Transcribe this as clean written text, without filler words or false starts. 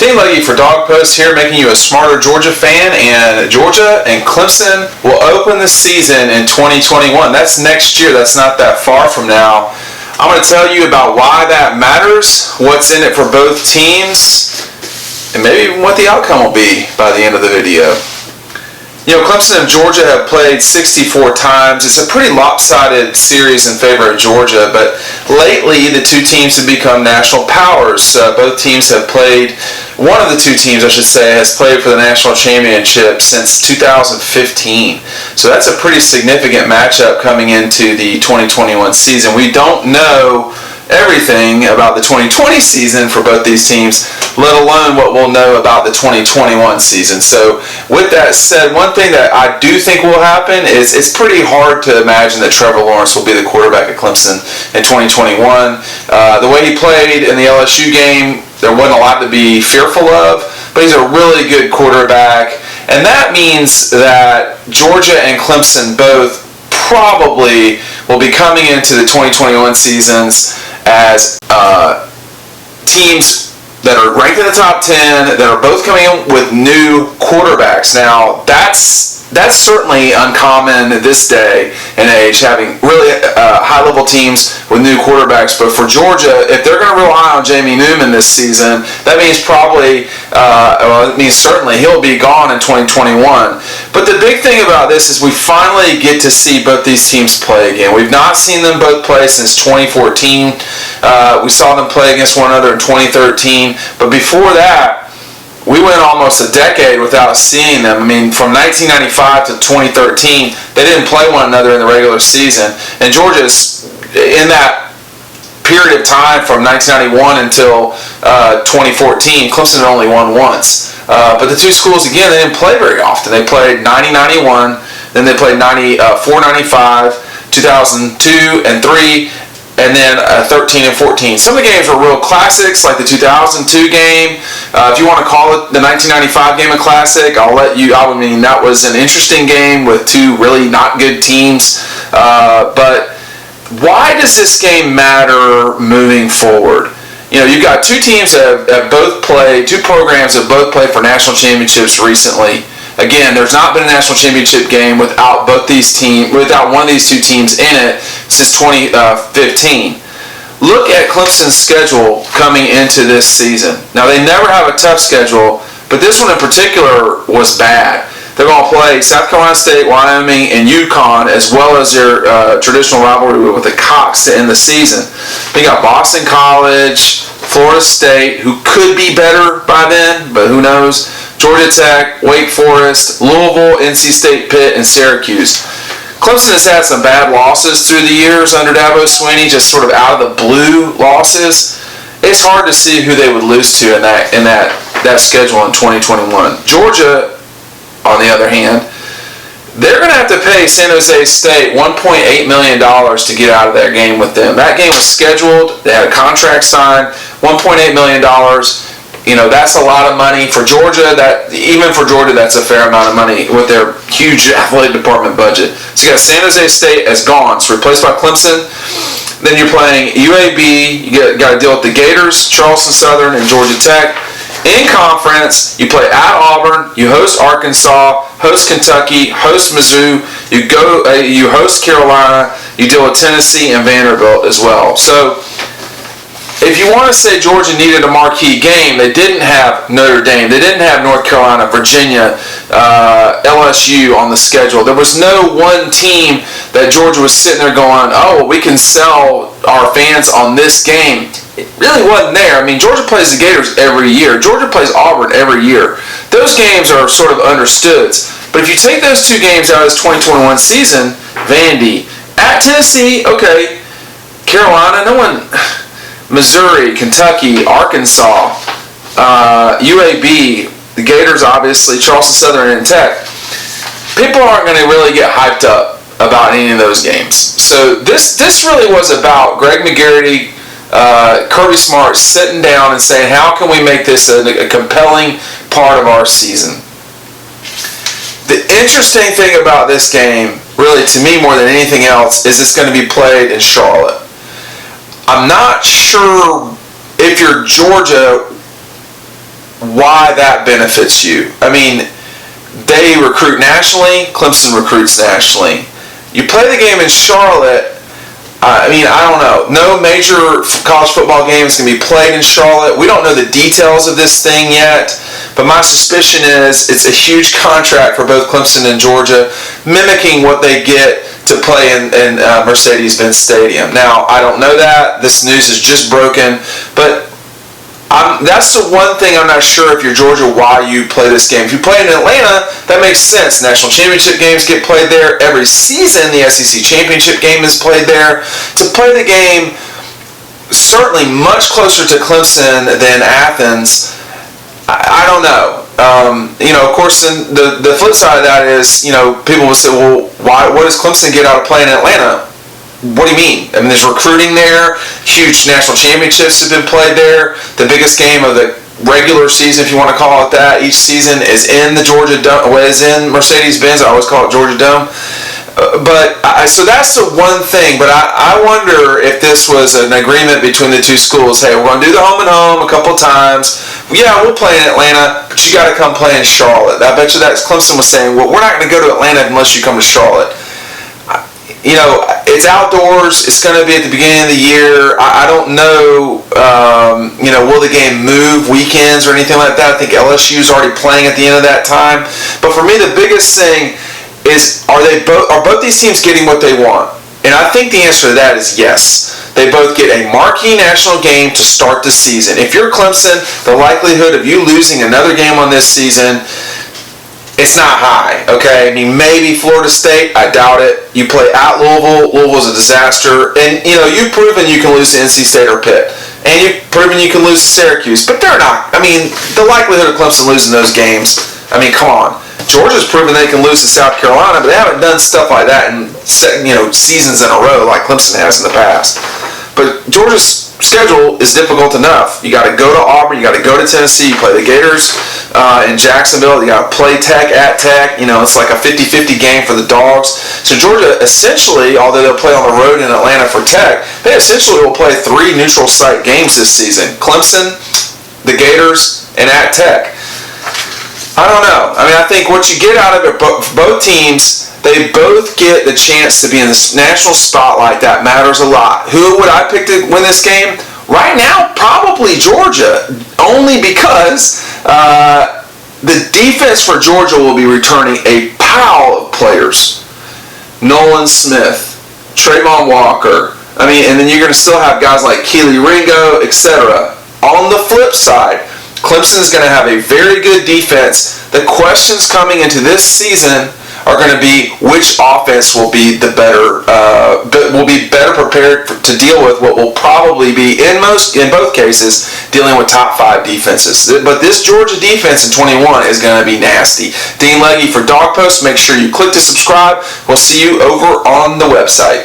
Team Legge for Dog Post here, making you a smarter Georgia fan, and Georgia and Clemson will open the season in 2021. That's next year. That's not that far from now. I'm going to tell you about why that matters, what's in it for both teams, and maybe even what the outcome will be by the end of the video. You know, Clemson and Georgia have played 64 times. It's a pretty lopsided series in favor of Georgia, but lately the two teams have become national powers. Both teams have played, one of the two teams, I should say, has played for the national championship since 2015. So that's a pretty significant matchup coming into the 2021 season. We don't know everything about the 2020 season for both these teams, let alone what we'll know about the 2021 season. So with that said, one thing that I do think will happen is it's pretty hard to imagine that Trevor Lawrence will be the quarterback at Clemson in 2021. The way he played in the LSU game, there wasn't a lot to be fearful of, but he's a really good quarterback, and that means that Georgia and Clemson both probably will be coming into the 2021 seasons as teams that are ranked in the top 10 that are both coming in with new quarterbacks. Now, that's certainly uncommon this day and age, having really high-level teams with new quarterbacks. But for Georgia, if they're going to rely on Jamie Newman this season, that means certainly he'll be gone in 2021. But the big thing about this is we finally get to see both these teams play again. We've not seen them both play since 2014. We saw them play against one another in 2013. But before that, we went almost a decade without seeing them. I mean, from 1995 to 2013, they didn't play one another in the regular season. And Georgia's, in that period of time from 1991 until 2014, Clemson had only won once. But the two schools, again, they didn't play very often. They played 90-91, then they played 94-95, 2002 and 3, and then 13 and 14. Some of the games were real classics, like the 2002 game. If you want to call it the 1995 game a classic, I'll let you. I mean, that was an interesting game with two really not good teams. But why does this game matter moving forward? You know, you've got two teams that have both played, two programs that both played for national championships recently. Again, there's not been a national championship game without one of these two teams in it since 2015. Look at Clemson's schedule coming into this season. Now, they never have a tough schedule, but this one in particular was bad. They're going to play South Carolina State, Wyoming, and UConn, as well as their traditional rivalry with the Cox to end the season. They got Boston College, Florida State, who could be better by then, but who knows, Georgia Tech, Wake Forest, Louisville, NC State, Pitt, and Syracuse. Clemson has had some bad losses through the years under Dabo Swinney, just sort of out of the blue losses. It's hard to see who they would lose to in that schedule in 2021. Georgia, on the other hand, they're going to have to pay San Jose State $1.8 million to get out of that game with them. That game was scheduled. They had a contract signed, $1.8 million. You know, that's a lot of money for Georgia. Even for Georgia, that's a fair amount of money with their huge athletic department budget. So you got San Jose State as gone. It's replaced by Clemson. Then you're playing UAB. You got to deal with the Gators, Charleston Southern, and Georgia Tech. In conference, you play at Auburn, you host Arkansas, host Kentucky, host Mizzou, you host Carolina, you deal with Tennessee and Vanderbilt as well. So if you want to say Georgia needed a marquee game, they didn't have Notre Dame, they didn't have North Carolina, Virginia, LSU on the schedule. There was no one team that Georgia was sitting there going, oh, we can sell our fans on this game. It really wasn't there. I mean, Georgia plays the Gators every year. Georgia plays Auburn every year. Those games are sort of understood. But if you take those two games out of this 2021 season, Vandy, at Tennessee, okay, Carolina, no one, Missouri, Kentucky, Arkansas, UAB, the Gators, obviously, Charleston Southern, and Tech. People aren't going to really get hyped up about any of those games. So this really was about Greg McGarity, Kirby Smart sitting down and saying, how can we make this a compelling part of our season? The interesting thing about this game, really to me more than anything else, is it's going to be played in Charlotte. I'm not sure if you're Georgia why that benefits you. I mean, they recruit nationally, Clemson recruits nationally. You play the game in Charlotte, I mean, I don't know. No major college football game is going to be played in Charlotte. We don't know the details of this thing yet, but my suspicion is it's a huge contract for both Clemson and Georgia, mimicking what they get to play in Mercedes-Benz Stadium. Now, I don't know that. This news is just broken, but that's the one thing I'm not sure if you're Georgia why you play this game. If you play in Atlanta, that makes sense. National championship games get played there. Every season, the SEC championship game is played there. To play the game certainly much closer to Clemson than Athens, I don't know. Of course, the flip side of that is, people will say, well, what does Clemson get out of playing in Atlanta? What do you mean? I mean, there's recruiting there. Huge national championships have been played there. The biggest game of the regular season, if you want to call it that, each season is in the Georgia Dome. Is in Mercedes-Benz. I always call it Georgia Dome. So that's the one thing. But I wonder if this was an agreement between the two schools. Hey, we're going to do the home and home a couple times. Yeah, we'll play in Atlanta, but you got to come play in Charlotte. I bet you that Clemson was saying, well, we're not going to go to Atlanta unless you come to Charlotte. It's outdoors. It's going to be at the beginning of the year. I don't know, will the game move weekends or anything like that? I think LSU's already playing at the end of that time. But for me, the biggest thing is, are both these teams getting what they want? And I think the answer to that is yes. They both get a marquee national game to start the season. If you're Clemson, the likelihood of you losing another game on this season, it's not high, okay? I mean, maybe Florida State, I doubt it. You play at Louisville, Louisville's a disaster. And, you've proven you can lose to NC State or Pitt. And you've proven you can lose to Syracuse. But they're not, the likelihood of Clemson losing those games, come on. Georgia's proven they can lose to South Carolina, but they haven't done stuff like that in, seasons in a row like Clemson has in the past. But Georgia's schedule is difficult enough. You got to go to Auburn, you got to go to Tennessee, you play the Gators in Jacksonville, you got to play Tech at Tech. It's like a 50-50 game for the Dogs. So Georgia essentially, although they'll play on the road in Atlanta for Tech, they essentially will play 3 neutral site games this season. Clemson, the Gators, and at Tech. I don't know. I think what you get out of it, both teams, they both get the chance to be in the national spotlight. That matters a lot. Who would I pick to win this game? Right now, probably Georgia, only because the defense for Georgia will be returning a pile of players. Nolan Smith, Trayvon Walker. And then you're going to still have guys like Keely Ringo, etc. On the flip side, Clemson's going to have a very good defense. The questions coming into this season are going to be which offense will be the better, prepared to deal with what will probably be in both cases dealing with top 5 defenses. But this Georgia defense in 21 is going to be nasty. Dean Legge for Dog Post. Make sure you click to subscribe. We'll see you over on the website.